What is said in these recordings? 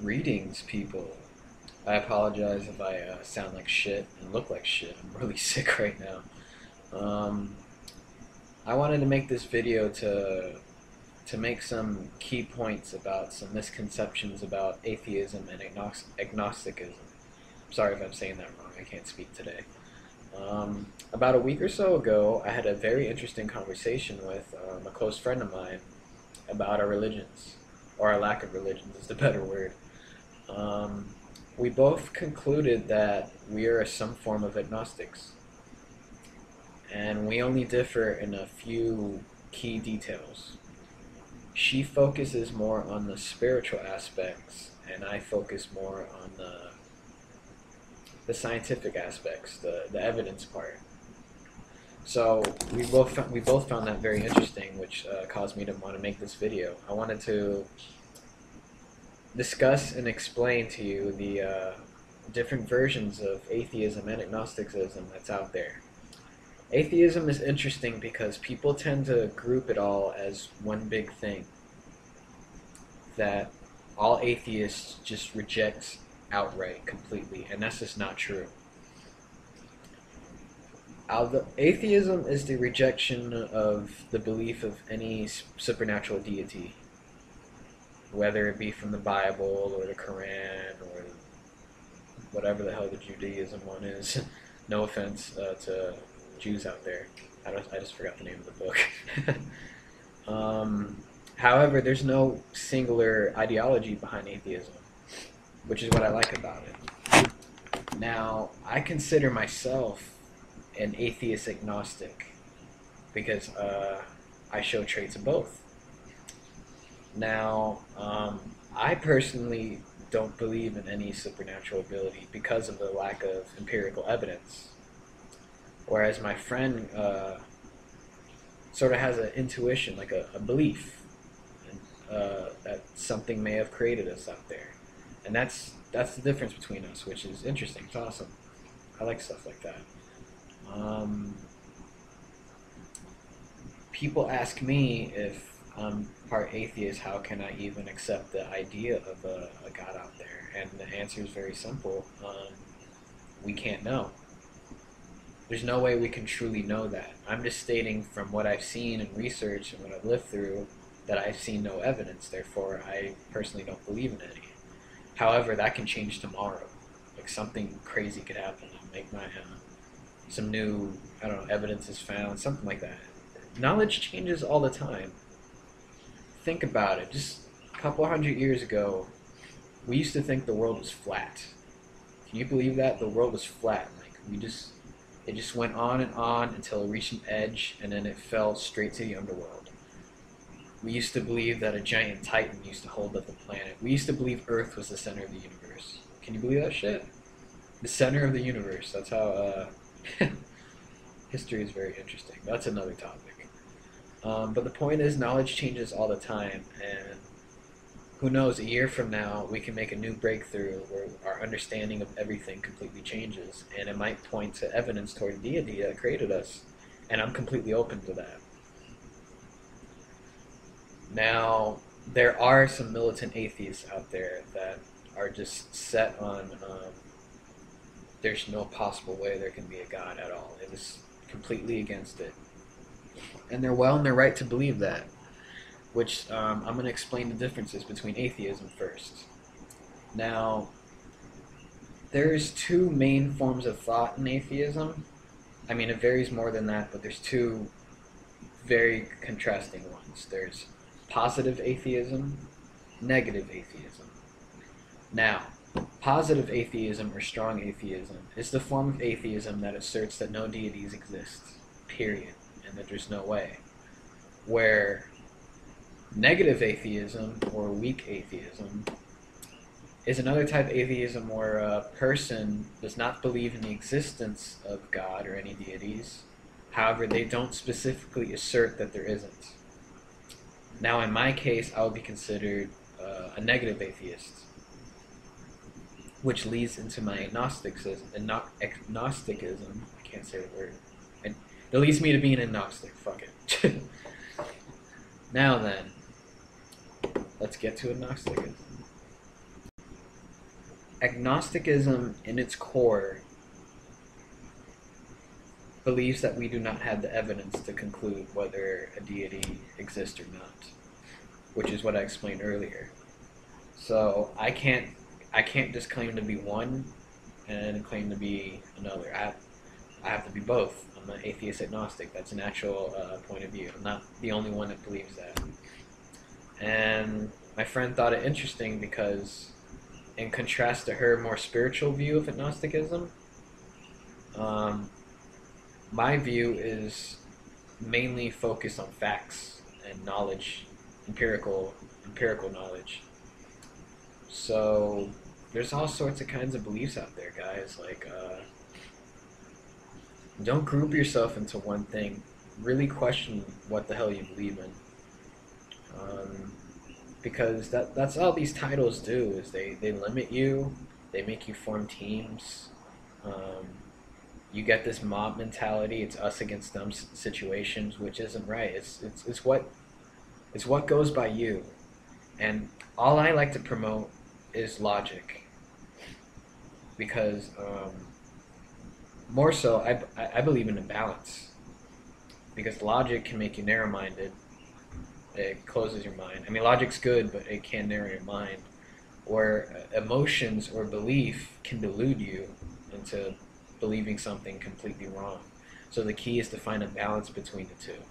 Greetings, people. I apologize if I sound like shit and look like shit. I'm really sick right now. Um, I wanted to make this video to make some key points about some misconceptions about atheism and agnosticism. Sorry if I'm saying that wrong. I can't speak today. About a week or so ago, I had a very interesting conversation with a close friend of mine about our religions, or our lack of religions is the better word. Um, we both concluded that we are some form of agnostics, and we only differ in a few key details. She focuses more on the spiritual aspects, and I focus more on the scientific aspects, the evidence part. So we both found that very interesting, which caused me to want to make this video. I wanted to discuss and explain to you the different versions of atheism and agnosticism that's out there. Atheism is interesting because people tend to group it all as one big thing, that all atheists just reject outright, completely, and that's just not true. Atheism is the rejection of the belief of any supernatural deity, whether it be from the Bible or the Quran or whatever the hell the Judaism one is. No offense to Jews out there. I just forgot the name of the book. However, there's no singular ideology behind atheism, which is what I like about it. Now, I consider myself an atheist agnostic because I show traits of both. Now, I personally don't believe in any supernatural ability because of the lack of empirical evidence, whereas my friend sort of has an intuition, like a belief that something may have created us out there, and that's the difference between us, which is interesting. It's awesome. I like stuff like that. People ask me if I'm part atheist, how can I even accept the idea of a God out there? And the answer is very simple. We can't know. There's no way we can truly know that. I'm just stating from what I've seen and research and what I've lived through that I've seen no evidence, therefore I personally don't believe in any. However, that can change tomorrow. Like something crazy could happen. Make my some new, I don't know, evidence is found, something like that. Knowledge changes all the time. Think about it. Just a couple hundred years ago, we used to think the world was flat. Can you believe that? The world was flat. Like it just went on and on until it reached an edge, and then it fell straight to the underworld. We used to believe that a giant titan used to hold up the planet. We used to believe Earth was the center of the universe. Can you believe that shit? The center of the universe. That's how history is very interesting. That's another topic. But the point is, knowledge changes all the time, and who knows, a year from now, we can make a new breakthrough where our understanding of everything completely changes, and it might point to evidence toward the deity that created us, and I'm completely open to that. Now, there are some militant atheists out there that are just set on there's no possible way there can be a God at all. It is completely against it. And they're well in their right to believe that, which I'm going to explain the differences between atheism first. Now, there's two main forms of thought in atheism. I mean, it varies more than that, but there's two very contrasting ones. There's positive atheism, negative atheism. Now, positive atheism, or strong atheism, is the form of atheism that asserts that no deities exist, period, and that there's no way. Where negative atheism, or weak atheism, is another type of atheism where a person does not believe in the existence of God or any deities. However, they don't specifically assert that there isn't. Now, in my case, I would be considered a negative atheist, which leads into my agnosticism. I can't say the word. And it leads me to being an agnostic. Fuck it. Now then, let's get to agnosticism. Agnosticism, in its core, believes that we do not have the evidence to conclude whether a deity exists or not, which is what I explained earlier. So I can't just claim to be one and claim to be another. I have to be both. I'm an atheist agnostic. That's an actual point of view. I'm not the only one that believes that. And my friend thought it interesting because, in contrast to her more spiritual view of agnosticism, my view is mainly focused on facts and knowledge, empirical knowledge. So there's all sorts of kinds of beliefs out there, guys. Like, don't group yourself into one thing. Really question what the hell you believe in. Because that's all these titles do, is they limit you, they make you form teams. You get this mob mentality, it's us against them situations, which isn't right. It's what goes by you. And all I like to promote is logic. Because more so, I believe in a balance. Because logic can make you narrow-minded. It closes your mind. I mean, logic's good, but it can narrow your mind. Or emotions or belief can delude you into believing something completely wrong. So the key is to find a balance between the two.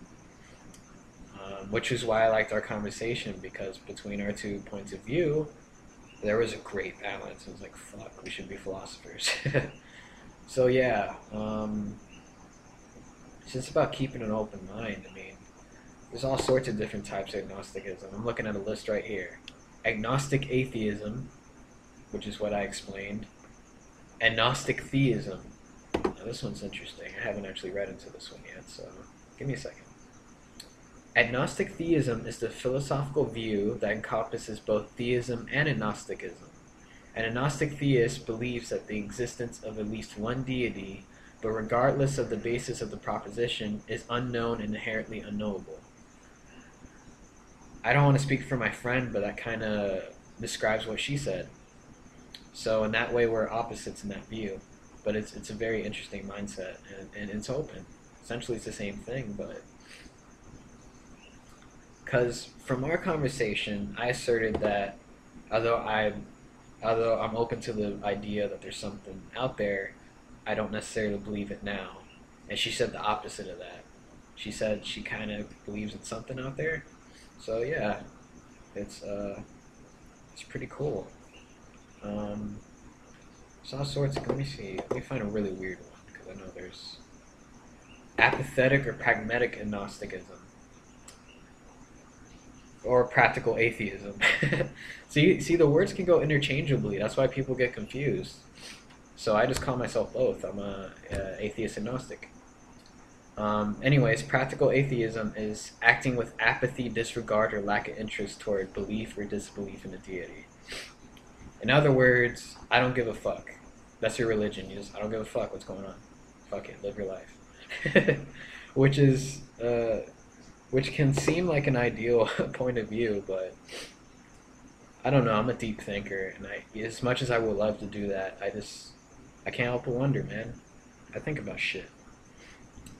Which is why I liked our conversation, because between our 2 points of view, there was a great balance. It was like, fuck, we should be philosophers. So yeah, it's just about keeping an open mind. I mean, there's all sorts of different types of agnosticism. I'm looking at a list right here. Agnostic atheism, which is what I explained. Agnostic theism. Now this one's interesting. I haven't actually read into this one yet, so give me a second. Agnostic theism is the philosophical view that encompasses both theism and agnosticism. An agnostic theist believes that the existence of at least one deity, but regardless of the basis of the proposition, is unknown and inherently unknowable. I don't want to speak for my friend, but that kind of describes what she said. So in that way, we're opposites in that view. But it's a very interesting mindset, and it's open. Essentially, it's the same thing, but... Because from our conversation, I asserted that although I'm open to the idea that there's something out there, I don't necessarily believe it now. And she said the opposite of that. She said she kind of believes in something out there. So yeah, it's pretty cool. So all sorts of, let me see, let me find a really weird one, because I know there's apathetic or pragmatic agnosticism. Or practical atheism. See, the words can go interchangeably. That's why people get confused. So I just call myself both. I'm a atheist agnostic. Anyways, practical atheism is acting with apathy, disregard, or lack of interest toward belief or disbelief in a deity. In other words, I don't give a fuck. That's your religion. I don't give a fuck what's going on. Fuck it, live your life. Which is... which can seem like an ideal point of view, but I don't know, I'm a deep thinker, and as much as I would love to do that, I can't help but wonder, man. I think about shit.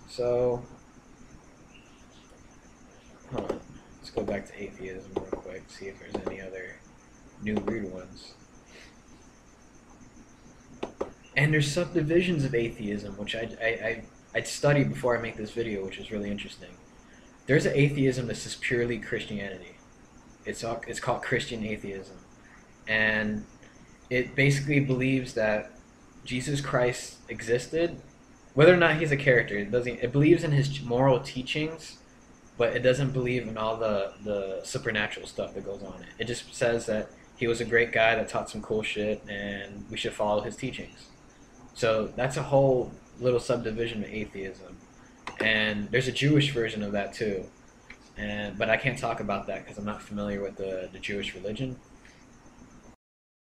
So, hold on, let's go back to atheism real quick, see if there's any other new weird ones. And there's subdivisions of atheism, which I'd studied before I make this video, which is really interesting. There's an atheism that's just purely Christianity. It's called Christian atheism. And it basically believes that Jesus Christ existed. Whether or not he's a character, it believes in his moral teachings, but it doesn't believe in all the supernatural stuff that goes on it. It just says that he was a great guy that taught some cool shit, and we should follow his teachings. So that's a whole little subdivision of atheism. And there's a Jewish version of that too, but I can't talk about that because I'm not familiar with the Jewish religion.